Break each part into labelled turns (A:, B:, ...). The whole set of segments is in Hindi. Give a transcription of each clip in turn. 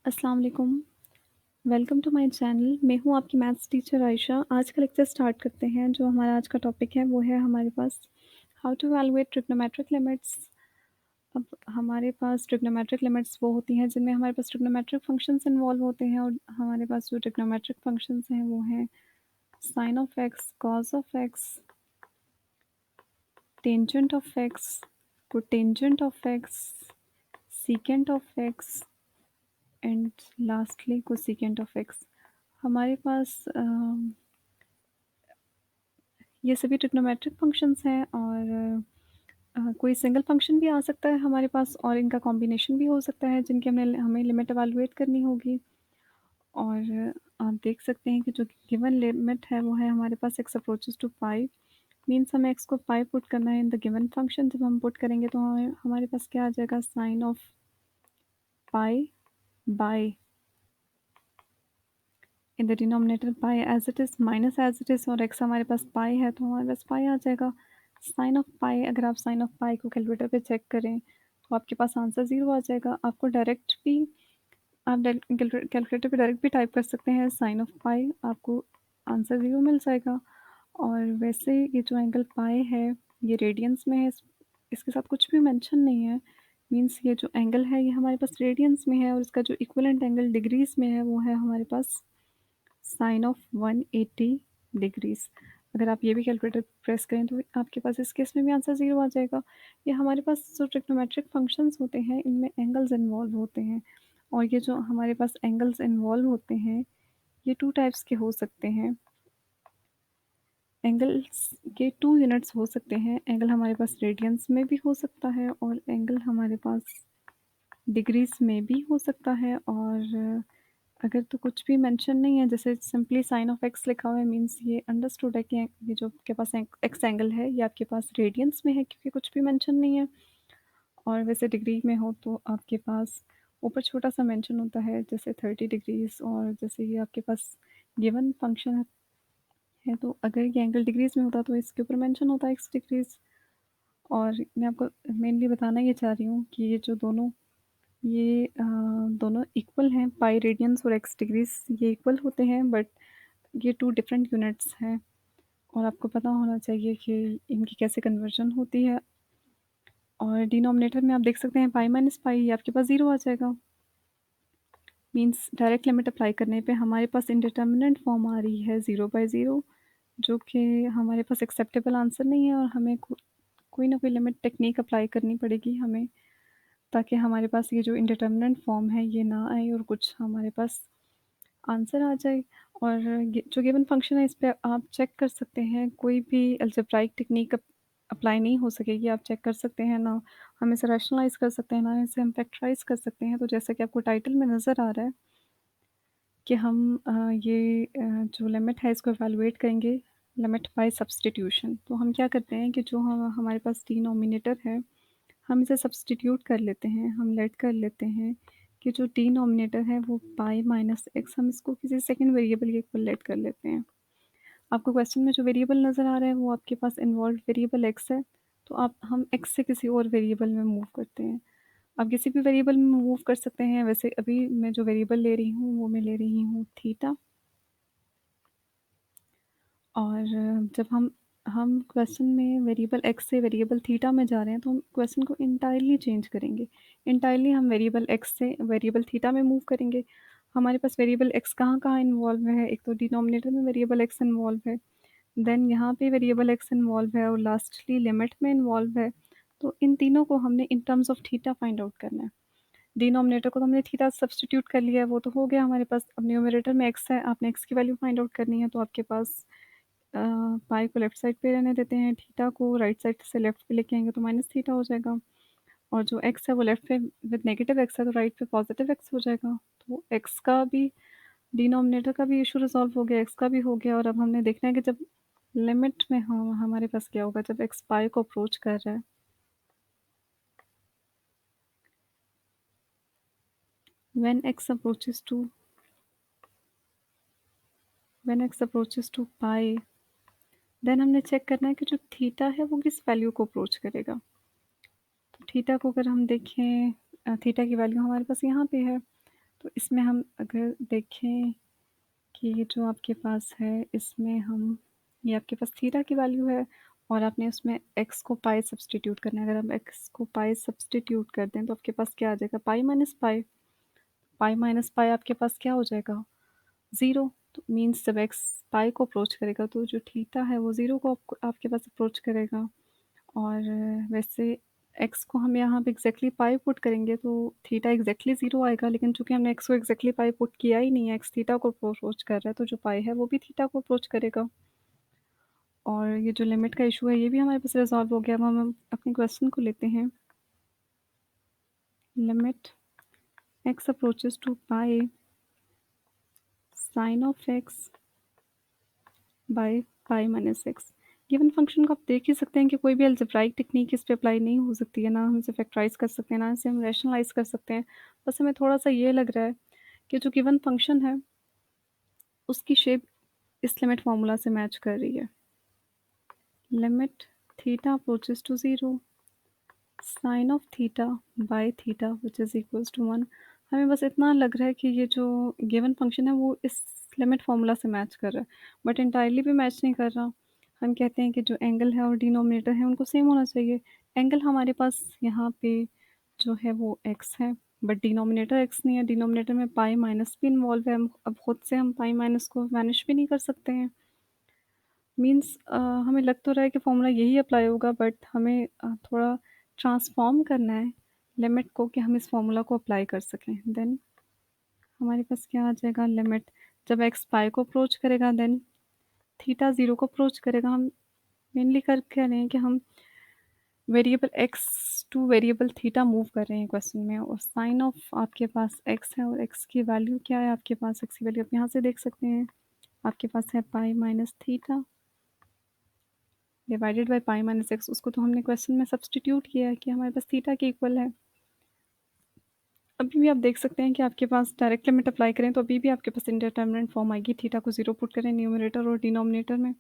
A: अस्सलाम वालेकुम। Welcome to my channel. मैं हूँ आपकी मैथ्स टीचर आयशा। आज का लेक्चर स्टार्ट करते हैं। जो हमारा आज का टॉपिक है वो है हमारे पास how to evaluate trigonometric limits. अब हमारे पास ट्रिग्नोमेट्रिक लिमिट्स वो होती हैं जिनमें हमारे पास ट्रिग्नोमेट्रिक फंक्शंस इन्वॉल्व होते हैं, और हमारे पास जो ट्रिग्नोमेट्रिक फंक्शंस हैं वो हैं sine of x, cos of x, tangent of x, cotangent of x, secant of x and lastly cosecant of x. हमारे पास ये सभी ट्रिग्नोमेट्रिक फंक्शंस हैं, और कोई सिंगल फंक्शन भी आ सकता है हमारे पास, और इनका कॉम्बिनेशन भी हो सकता है जिनकी हमें लिमिट इवैल्यूएट करनी होगी। और आप देख सकते हैं कि जो गिवन लिमिट है वो है हमारे पास x approaches to pi, means हमें x को पाई पुट करना है इन द गिवन फंक्शन। जब हम पुट करेंगे तो हमारे पास क्या आ जाएगा, sine of pi by in the denominator pi as it is minus as it is, और x हमारे पास पाई है तो हमारे पास पाई आ जाएगा। साइन ऑफ पाई, अगर आप साइन ऑफ पाई को कैलकुलेटर पे चेक करें तो आपके पास आंसर 0 आ जाएगा। आपको डायरेक्ट भी आप कैलकुलेटर पे डायरेक्ट भी टाइप कर सकते हैं साइन ऑफ पाई, आपको आंसर 0 मिल जाएगा। और वैसे ये जो एंगल पाई है ये रेडियंस में है, इसके साथ कुछ भी मेंशन नहीं है, मीन्स ये जो एंगल है ये हमारे पास रेडियंस में है, और इसका जो इक्विवेलेंट एंगल डिग्रीज में है वो है हमारे पास साइन ऑफ 180 डिग्रीज। अगर आप ये भी कैलकुलेटर प्रेस करें तो आपके पास इस केस में भी आंसर 0 आ जाएगा। ये हमारे पास जो ट्रिग्नोमेट्रिक फंक्शंस होते हैं इनमें एंगल्स इन्वॉल्व होते हैं, और ये जो हमारे पास एंगल्स इन्वॉल्व होते हैं ये 2 टाइप्स के हो सकते हैं। एंगल्स के 2 यूनिट्स हो सकते हैं। एंगल हमारे पास रेडियंस में भी हो सकता है, और एंगल हमारे पास डिग्रीज में भी हो सकता है। और अगर तो कुछ भी मेंशन नहीं है, जैसे सिंपली साइन ऑफ एक्स लिखा हुआ है, मीन्स ये अंडरस्टूड है कि ये जो आपके पास एक्स एंगल है ये आपके पास रेडियंस में है, क्योंकि कुछ भी मेंशन नहीं है। और वैसे डिग्री में हो तो आपके पास ऊपर छोटा सा मेंशन होता है जैसे 30 डिग्रीज, और जैसे ये आपके पास गिवन फंक्शन है तो अगर ये एंगल डिग्रीज में होता तो इसके ऊपर मेंशन होता है एक्स डिग्रीज। और मैं आपको मेनली बताना ये चाह रही हूँ कि ये जो दोनों इक्वल हैं, पाई रेडियंस और एक्स डिग्रीज ये इक्वल होते हैं, बट ये 2 डिफरेंट यूनिट्स हैं, और आपको पता होना चाहिए कि इनकी कैसे कन्वर्जन होती है। और डिनोमिनेटर में आप देख सकते हैं पाई माइनस पाई, ये आपके पास 0 आ जाएगा, मीन्स डायरेक्ट लिमिट अप्लाई करने पे हमारे पास इंडिटर्मिनेंट फॉर्म आ रही है 0/0, जो कि हमारे पास एक्सेप्टेबल आंसर नहीं है, और हमें कोई ना कोई लिमिट टेक्निक अप्लाई करनी पड़ेगी हमें, ताकि हमारे पास ये जो इंडिटर्मिनेंट फॉर्म है ये ना आए और कुछ हमारे पास आंसर आ जाए। और जो गिवन फंक्शन है इस पे आप चेक कर सकते हैं, कोई भी अलजेब्राइक टेक्निक अप्लाई नहीं हो सकेगी। आप चेक कर सकते हैं ना, हम इसे रैशनलाइज कर सकते हैं ना इसे हम फैक्टराइज कर सकते हैं। तो जैसा कि आपको टाइटल में नज़र आ रहा है कि हम जो लिमिट है इसको एवेलुएट करेंगे लिमिट बाय सब्सटीट्यूशन। तो हम क्या करते हैं कि जो हमारे पास डिनोमिनेटर है हम इसे सब्सटीट्यूट कर लेते हैं, हम लेट कर लेते हैं कि जो डिनोमिनेटर है वो पाई माइनस एक्स, हम इसको किसी सेकंड वेरिएबल के इक्वल लेट कर लेते हैं। आपको क्वेश्चन में जो वेरिएबल नज़र आ रहा है वो आपके पास इन्वॉल्व वेरिएबल एक्स है, तो आप हम एक्स से किसी और वेरिएबल में मूव करते हैं। आप किसी भी वेरिएबल में मूव कर सकते हैं। वैसे अभी मैं जो वेरिएबल ले रही हूँ वो मैं ले रही हूँ थीटा। और जब हम क्वेश्चन में वेरिएबल एक्स से वेरिएबल थीटा में जा रहे हैं तो हम क्वेश्चन को इंटायरली चेंज करेंगे। इंटायरली हम वेरिएबल एक्स से वेरिएबल थीटा में मूव करेंगे। हमारे पास वेरिएबल एक्स कहाँ कहाँ इन्वॉल्व है, एक तो डिनोमिनेटर में वेरिएबल एक्स इन्वॉल्व है, देन यहाँ पे वेरिएबल एक्स इन्वॉल्व है, और लास्टली लिमिट में इन्वॉल्व है। तो इन तीनों को हमने in terms of theta find out करना है। डिनोमिनेटर को तो हमने थीटा सब्सटीट्यूट कर लिया है, वो तो हो गया हमारे पास। अब न्यूमरेटर में एक्स है, आपने एक्स की वैल्यू फाइंड आउट करनी है, तो आपके पास पाई को लेफ्ट साइड पे रहने देते हैं, थीटा को राइट साइड से लेफ्ट पे लेके आएंगे तो माइनस थीटा हो जाएगा, और जो एक्स है वो लेफ्ट पे विद नेगेटिव एक्स है तो राइट पे पॉजिटिव एक्स हो जाएगा। तो एक्स का भी डिनोमिनेटर का भी इशू रिजॉल्व हो गया, एक्स का भी हो गया। और अब हमने देखना है कि जब लिमिट में हम हमारे पास क्या होगा जब एक्स पाई को अप्रोच कर रहा है। When x approaches to when x approaches to pi, then हमने चेक करना है कि जो थीटा है वो किस वैल्यू को अप्रोच करेगा। तो थीटा को अगर हम देखें, थीटा की वैल्यू हमारे पास यहाँ पे है, तो इसमें हम अगर देखें कि ये जो आपके पास है, इसमें हम ये आपके पास थीटा की वैल्यू है और आपने उसमें एक्स को पाई सब्स्टिट्यूट करना है। अगर हम एक्स को पाई सब्स्टिट्यूट कर दें तो आपके पास क्या आ जाएगा, pi minus pi. Pi minus pi आपके पास क्या हो जाएगा, ज़ीरो। तो मीन्स जब एक्स पाई को अप्रोच करेगा तो जो थीटा है वो ज़ीरो को आपके पास अप्रोच करेगा। और वैसे एक्स को हम यहाँ पे एग्जैक्टली पाई पुट करेंगे तो थीटा एग्जैक्टली ज़ीरो आएगा, लेकिन चूंकि हमने एक्स को एग्जैक्टली पाई पुट किया ही नहीं है, एक्स थीटा को अप्रोच कर रहा है, तो जो पाई है वो भी थीटा को अप्रोच करेगा। और ये जो लिमिट का इशू है ये भी हमारे पास रिजॉल्व हो गया। अब हम अपने क्वेश्चन को लेते हैं। Limit x approaches to pi sine of x by pi minus x. Given function को आप देख ही सकते हैं कि कोई भी अलजेब्राइक टेक्निक इस पे अप्लाई नहीं हो सकती है, ना हम इसे फैक्टराइज कर सकते हैं, ना इसे हम रैशनलाइज कर सकते हैं। बस हमें थोड़ा सा ये लग रहा है कि जो गिवन फंक्शन है उसकी शेप इस लिमिट फार्मूला से मैच कर रही है। Limit theta approaches to zero sine of theta by theta which is equals to 1। हमें बस इतना लग रहा है कि ये जो गिवन फंक्शन है वो इस लिमिट फार्मूला से मैच कर रहा है, बट इंटायरली भी मैच नहीं कर रहा। हम कहते हैं कि जो एंगल है और डिनोमिनेटर है उनको सेम होना चाहिए। एंगल हमारे पास यहाँ पे जो है वो एक्स है, बट डिनोमिनेटर एक्स नहीं है। डिनोमिनेटर में पाई माइनस भी इन्वॉल्व है। हम अब खुद से हम पाई माइनस को मैनिश भी नहीं कर सकते हैं। मीन्स हमें लग तो रहा है कि फॉर्मूला यही अप्लाई होगा, बट हमें थोड़ा ट्रांसफॉर्म करना है लिमिट को कि हम इस फॉर्मूला को अप्लाई कर सकें। देन हमारे पास क्या आ जाएगा, लिमिट जब एक्स पाई को अप्रोच करेगा देन थीटा ज़ीरो को अप्रोच करेगा। हम मेनली कर कह रहे हैं कि हम variable x two variable theta move कर रहे हैं क्वेश्चन में, और साइन ऑफ आपके पास एक्स है और एक्स की वैल्यू क्या है, आपके पास एक्स की वैल्यू आप यहाँ से देख सकते हैं, आपके पास है पाई minus theta divided by pi minus x. उसको तो हमने क्वेश्चन में सब्सटीट्यूट किया है कि हमारे पास थीटा के इक्वल है। अभी भी आप देख सकते हैं कि आपके पास डायरेक्ट लिमिट अप्लाई करें तो अभी भी आपके पास इंडिटरमिनेंट फॉर्म आएगी। थीटा को ज़ीरो पुट करें न्यूमरेटर और डिनोमिनेटर में,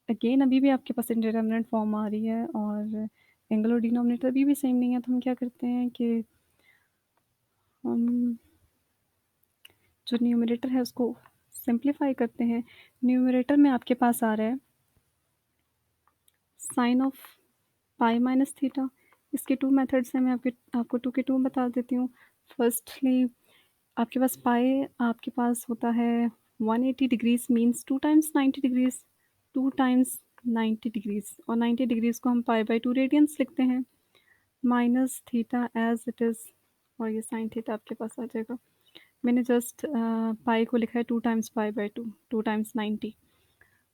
A: अगेन अभी भी आपके पास इंडिटरमिनेंट फॉर्म आ रही है और एंगल और डिनोमिनेटर अभी भी सेम नहीं है। तो हम क्या करते हैं कि हम जो न्यूमरेटर है उसको सिंप्लीफाई करते हैं। न्यूमरेटर में आपके पास आ रहा है sine of pi minus theta. इसके टू मेथड्स हैं, मैं आपको टू के टू बता देती हूँ। फर्स्टली आपके पास पाई आपके पास होता है 180 degrees means to times 90 degrees, to times 90 degrees, और 90 डिग्रीज को हम पाई बाई टू रेडियंस लिखते हैं, minus theta as it is, और ये साइन थीटा आपके पास आ जाएगा। मैंने जस्ट पाई को लिखा है two times pi by two, to times 90।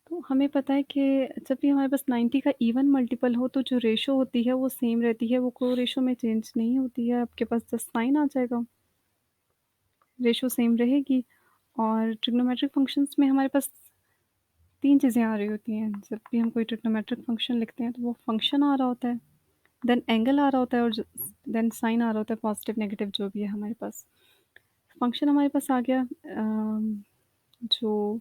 A: तो हमें पता है कि जब भी हमारे पास 90 का इवन मल्टीपल हो तो जो रेशो होती है वो सेम रहती है, वो को रेशो में चेंज नहीं होती है। आपके पास जस्ट साइन आ जाएगा, रेशो सेम रहेगी। और ट्रिग्नोमेट्रिक फंक्शंस में हमारे पास तीन चीज़ें आ रही होती हैं। जब भी हम कोई ट्रिग्नोमेट्रिक फंक्शन लिखते हैं तो वो फंक्शन आ रहा होता है, देन एंगल आ रहा होता है, और देन साइन आ रहा होता है, पॉजिटिव नेगेटिव जो भी है हमारे पास। फंक्शन हमारे पास आ गया, जो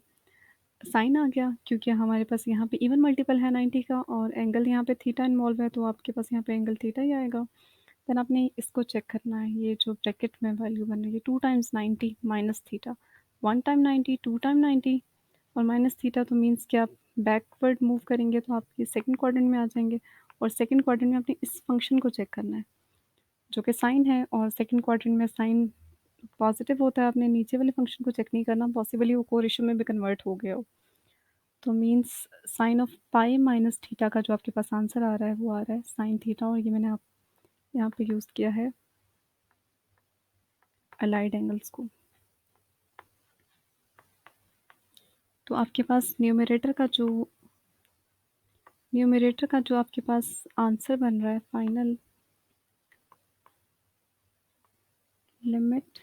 A: साइन आ गया क्योंकि हमारे पास यहाँ पे इवन मल्टीपल है 90 का, और एंगल यहाँ पे थीटा इन्वॉल्व है तो आपके पास यहाँ पे एंगल थीटा ही आएगा। देन आपने इसको चेक करना है, ये जो ब्रैकेट में वैल्यू बन रही है two times 90 minus theta, one time 90 two time 90 और माइनस थीटा, तो मीन्स कि आप बैकवर्ड मूव करेंगे तो आप ये सेकंड क्वाड्रेंट में आ जाएंगे, और सेकंड क्वाड्रेंट में आपने इस फंक्शन को चेक करना है जो कि साइन है, और सेकंड क्वाड्रेंट में साइन पॉजिटिव होता है। आपने नीचे वाले फंक्शन को चेक नहीं करना, पॉसिबली वो को रेशियो में भी कन्वर्ट हो गया हो। तो means sign of pi minus theta का जो आपके पास आंसर आ रहा है वो आ रहा है साइन थीटा, और ये मैंने आप यहाँ पे यूज़ किया है अलाइड एंगल्स को। तो आपके पास न्यूमरेटर का जो आपके पास आंसर बन रहा है final, limit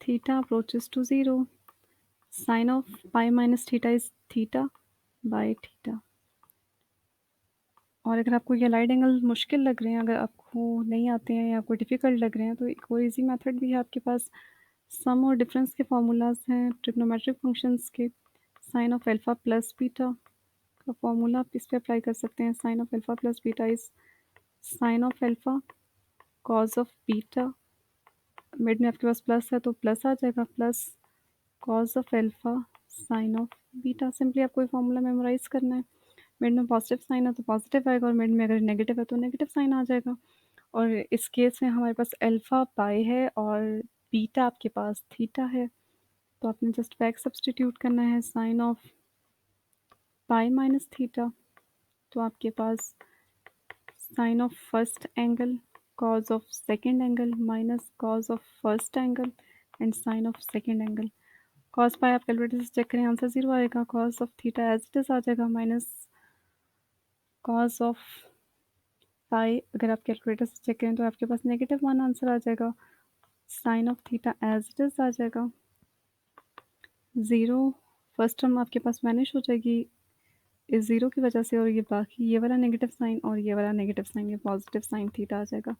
A: theta approaches to zero sine of pi minus theta is theta by theta. और अगर आपको ये अलाइड एंगल मुश्किल लग रहे हैं, अगर आपको नहीं आते हैं या आपको डिफ़िकल्ट लग रहे हैं, तो एक और ईजी मेथड भी है आपके पास। सम और डिफरेंस के फार्मूलाज हैं ट्रिग्नोमेट्रिक फंक्शंस के। Sine of alpha plus beta का फॉर्मूला आप इस पे अप्लाई कर सकते हैं। Sine of alpha plus beta is sine of alpha cos of beta mid में आपके पास प्लस है तो प्लस आ जाएगा, plus cos of alpha sine of beta. Simply आपको ये फॉर्मूला मेमोराइज़ करना है। मिड में पॉजिटिव साइन है तो पॉजिटिव आएगा और मिड में अगर नेगेटिव है तो नेगेटिव साइन आ जाएगा। और इस केस में हमारे पास अल्फ़ा पाई है और बीटा आपके पास थीटा है, तो आपने जस्ट बैक सब्स्टिट्यूट करना है sine of pi minus theta, तो आपके पास sine of first angle cos of second angle minus cos of first angle and sine of second angle. Cos pi आप कैलकुलेटर से चेक करें, आंसर 0 आएगा। Cos of theta as it is आ जाएगा माइनस कॉस ऑफ पाई, अगर आप कैलकुलेटर से चेक करें तो आपके पास नेगेटिव 1 आंसर आ जाएगा। Sine of theta as it is आ जाएगा 0। फर्स्ट टर्म आपके पास वैनिश हो जाएगी इस ज़ीरो की वजह से, और ये बाकी ये वाला नेगेटिव साइन और ये वाला नेगेटिव साइन, ये पॉजिटिव साइन थीटा आ जाएगा।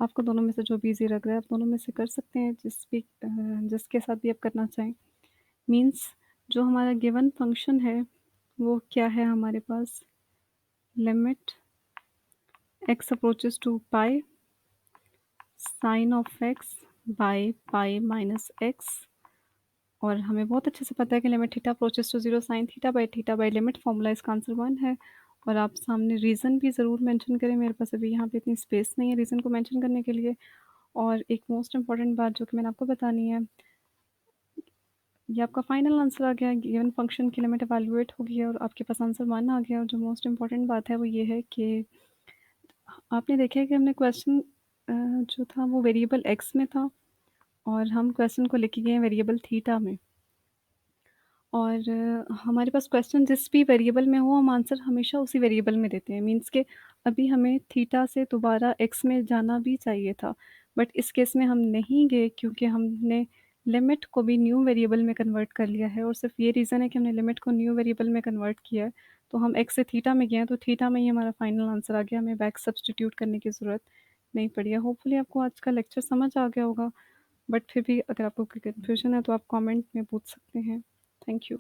A: आपको दोनों में से जो भी ईज़ी लग रहा है आप दोनों में से कर सकते हैं, जिसके साथ भी आप करना चाहें। मीन्स जो हमारा गिवन फंक्शन है वो क्या है हमारे पास, limit x approaches to pi sine of x by pi minus x, और हमें बहुत अच्छे से पता है कि limit theta approaches to 0 sine theta by limit, formula इसका आंसर 1 है। और आप सामने रीज़न भी ज़रूर मेंशन करें, मेरे पास अभी यहाँ पे इतनी स्पेस नहीं है रीज़न को मेंशन करने के लिए। और एक मोस्ट इम्पॉर्टेंट बात जो कि मैंने आपको बतानी है, ये आपका फाइनल आंसर आ गया, गिवन फंक्शन की लिमिट एवेलुएट हो गई है और आपके पास आंसर 1 आ गया। और जो मोस्ट इम्पॉर्टेंट बात है वो ये है कि आपने देखा है कि हमने क्वेश्चन जो था वो वेरिएबल एक्स में था और हम क्वेश्चन को लेके गए हैं वेरिएबल थीटा में। और हमारे पास क्वेश्चन जिस भी वेरिएबल में हो हम आंसर हमेशा उसी वेरिएबल में देते हैं। मीन्स के अभी हमें थीटा से दोबारा एक्स में जाना भी चाहिए था, बट इस केस में हम नहीं गए क्योंकि हमने लिमिट को भी न्यू वेरिएबल में कन्वर्ट कर लिया है। और सिर्फ ये रीज़न है कि हमने लिमिट को न्यू वेरिएबल में कन्वर्ट किया है, तो हम एक्स से थीटा में गए हैं, तो थीटा में ही हमारा फाइनल आंसर आ गया, हमें बैक सब्सटीट्यूट करने की ज़रूरत नहीं पड़ी है। होपफुली आपको आज का लेक्चर समझ आ गया होगा, बट फिर भी अगर आपको कोई कन्फ्यूजन है तो आप कमेंट में पूछ सकते हैं। Thank you.